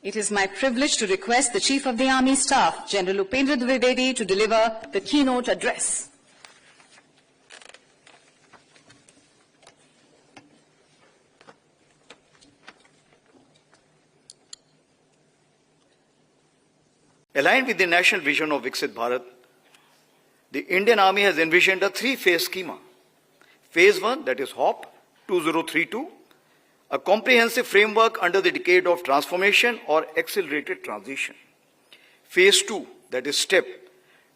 It is my privilege to request the Chief of the Army Staff, General Upendra Dwivedi, to deliver the keynote address. Aligned with the national vision of Viksit Bharat, the Indian Army has envisioned a three-phase schema. Phase 1, that is HOP 2032, a comprehensive framework under the decade of transformation or accelerated transition. Phase 2, that is STEP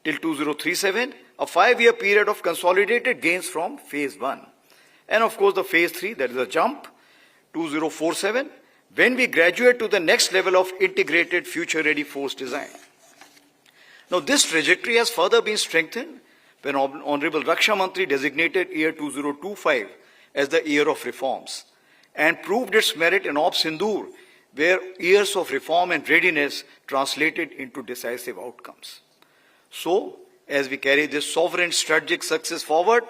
till 2037, a 5-year period of consolidated gains from Phase 1. And of course the Phase 3, that is a jump, 2047, when we graduate to the next level of integrated future-ready force design. Now this trajectory has further been strengthened when Honorable Raksha Mantri designated year 2025 as the year of reforms and proved its merit in Op Sindoor, where years of reform and readiness translated into decisive outcomes. So, as we carry this sovereign strategic success forward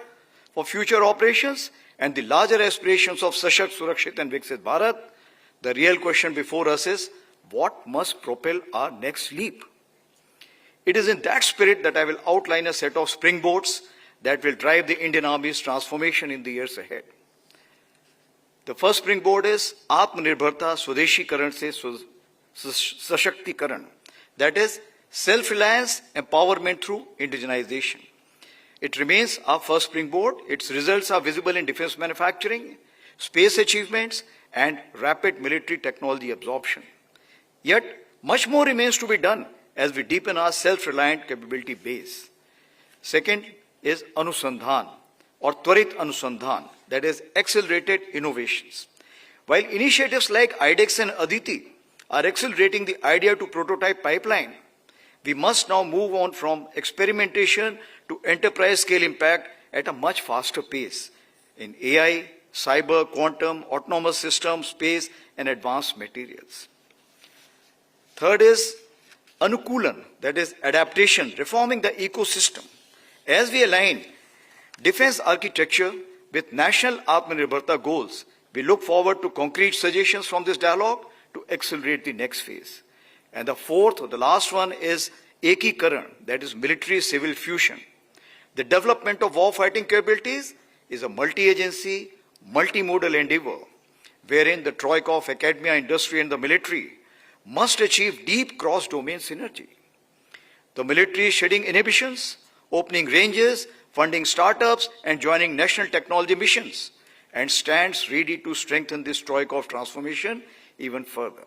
for future operations and the larger aspirations of Sashakt, Surakshit and Viksit Bharat, the real question before us is, what must propel our next leap? It is in that spirit that I will outline a set of springboards that will drive the Indian Army's transformation in the years ahead. The first springboard is Atmanirbharta Swadeshikaran se Sashaktikaran, that is self-reliance, empowerment through indigenization. It remains our first springboard. Its results are visible in defense manufacturing, space achievements, and rapid military technology absorption. Yet, much more remains to be done as we deepen our self-reliant capability base. Second is Anusandhan or Twarit Anusandhan, that is accelerated innovations. While initiatives like IDEX and Aditi are accelerating the idea to prototype pipeline, we must now move on from experimentation to enterprise scale impact at a much faster pace in AI, cyber, quantum, autonomous systems, space, and advanced materials. Third is Anukulan, that is adaptation, reforming the ecosystem. As we align defense architecture with national Atmanirbharta goals, we look forward to concrete suggestions from this dialogue to accelerate the next phase. And the fourth, or the last one, is Ekikaran, that is military-civil fusion. The development of warfighting capabilities is a multi-agency, multimodal endeavor, wherein the troika of academia, industry, and the military must achieve deep cross-domain synergy. The military is shedding inhibitions, opening ranges, funding startups, and joining national technology missions, and stands ready to strengthen this troika of transformation even further.